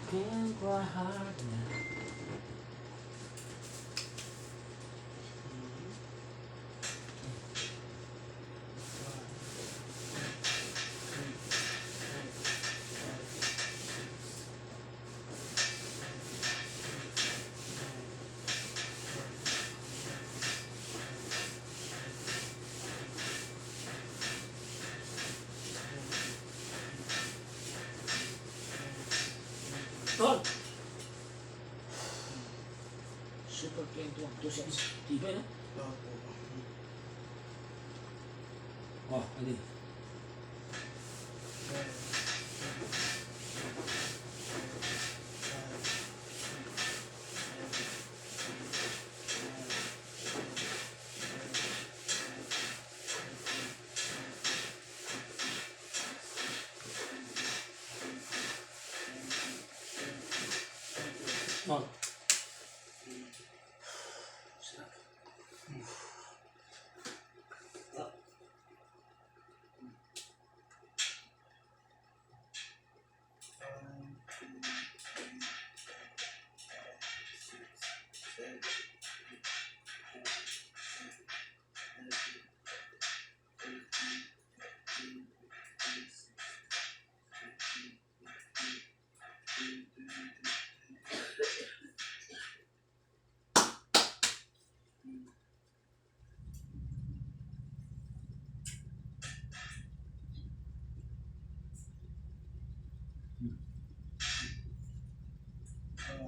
Can't cry hard now. Tol! Super 21, 2 cents. Tibay na? Oh, ali. Oh. Sarap. Oh,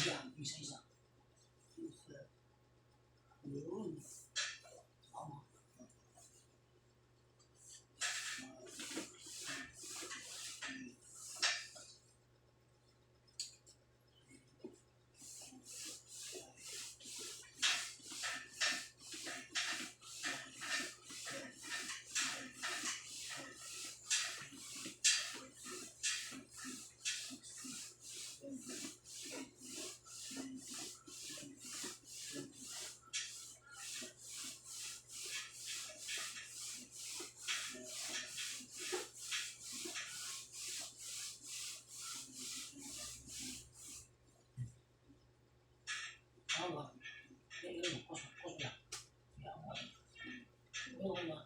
yan, isa-isa. Yun. Tama. Tama. Kailan mo, kos lang. Yan, okay na.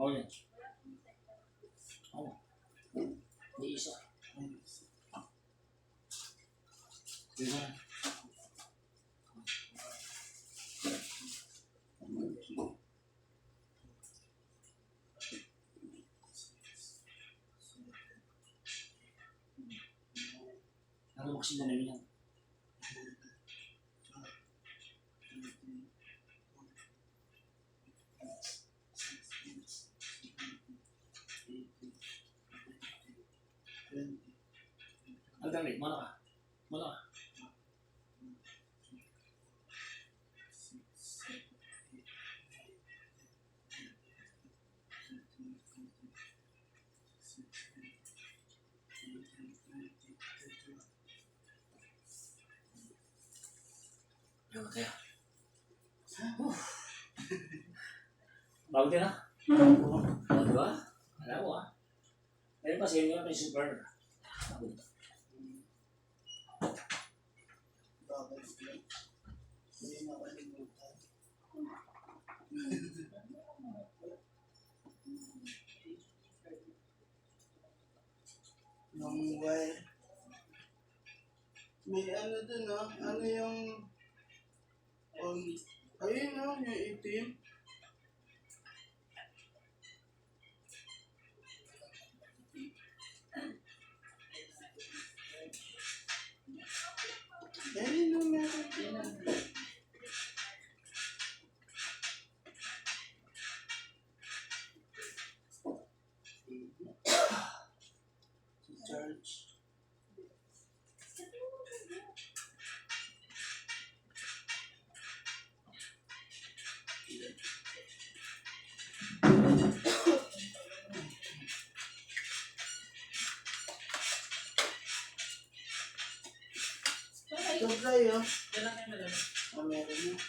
Oh, yan. Oh. May isa. Diba? Ano kasi na namin yan? Ang dami, mana ka? Mana ka? Yan kaya. Bago din ha? O, diba? Alam mo ha? Ngayon pa sa inyo natin super. Nung wire. May ano dun ano yung ayun yung itim. Supply, oh. Kailan kayo madami? Ah, meron na.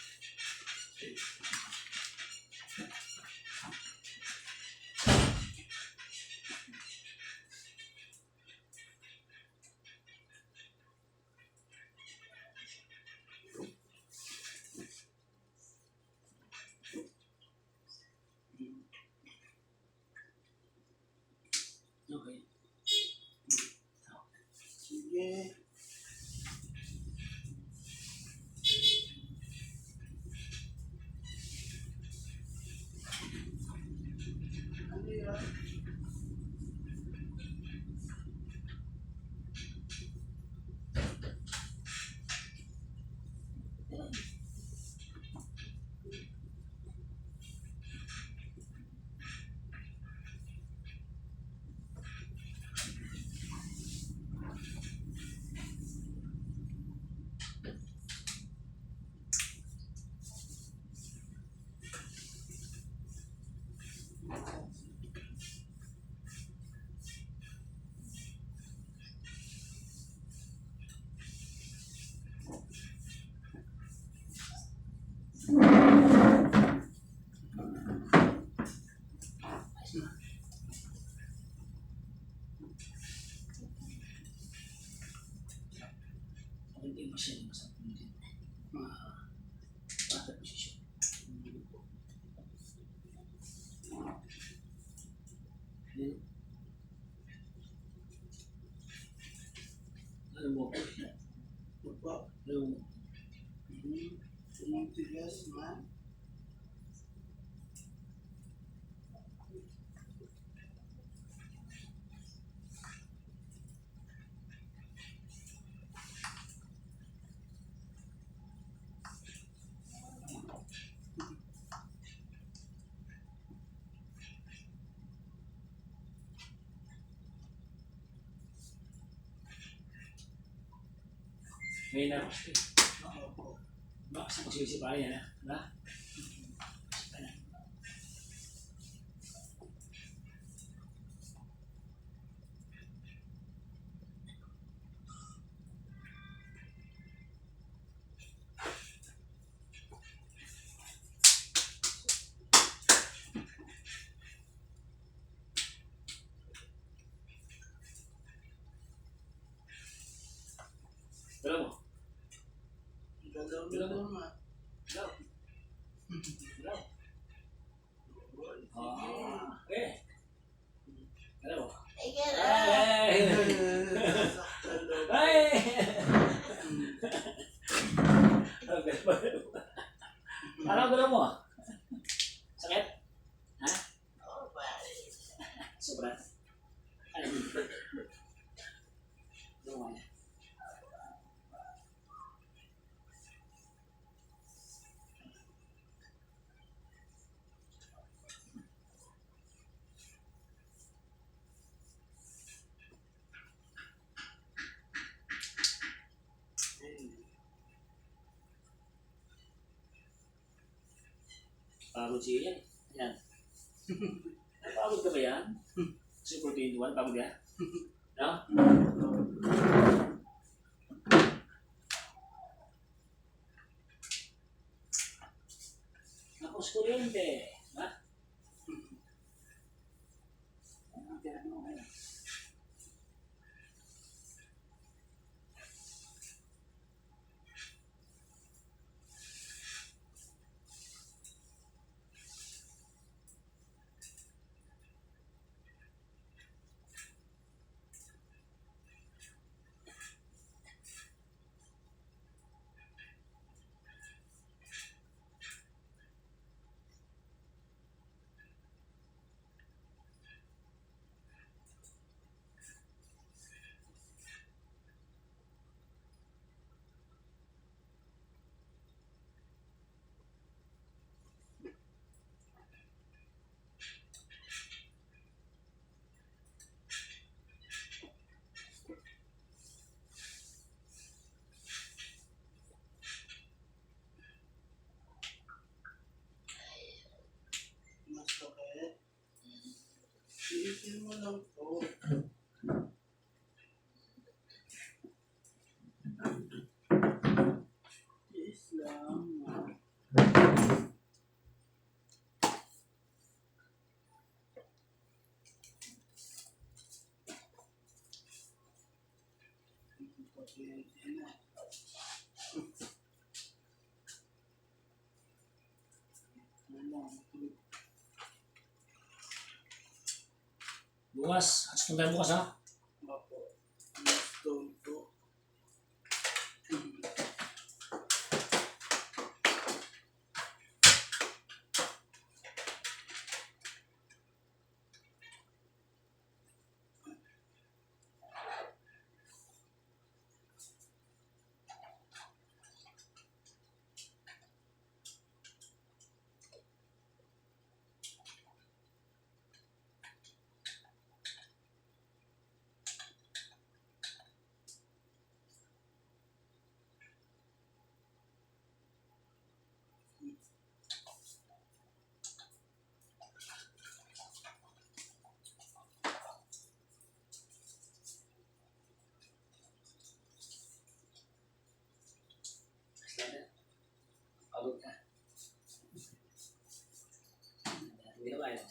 Okay. Sige. Ano yan? Hindi masyadong masarap din. Basta posisyon. Ano mo? Baba. Ano mo? Tumitigas na. Ngayon na. Opo. Bakit magsisipa yan, ha? Dala mo. Galaw-galaw nga. Dalaw. Dalaw. Okay. Dalaw. Hey! Sasaktan daw. Hey! Ano dala mo? Sakit? Ha? Sobra? Ay, hindi. Dalawa niya. Pagod siya yan. Yan. Pagod ka ba yan? Super 21, pagod yan? No? Tapos kuryente. Ha? Yan na. Bukas. At tayo bukas ha. Opo. Stone po. Pagod ka. Hindi na ba yun?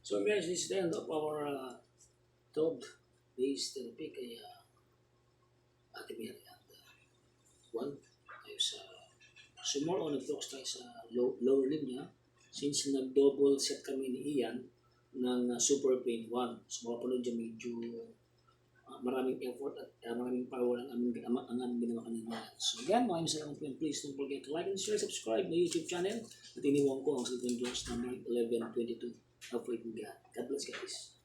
So guys, this is the end of our third base therapy kay Ate Mary. And one, tayo sa sumor o nag-focus tayo sa lower limb niya since nag-double set kami ni Ian ng super pain 1. So makapanood dyan medyo maraming effort at maraming power ang aming ginawa kanina. So again, maraming salamat po and please don't forget to like and share, subscribe my YouTube channel at iniwan ko ang Silvon Jones number 1122. Have faith in God. God bless guys.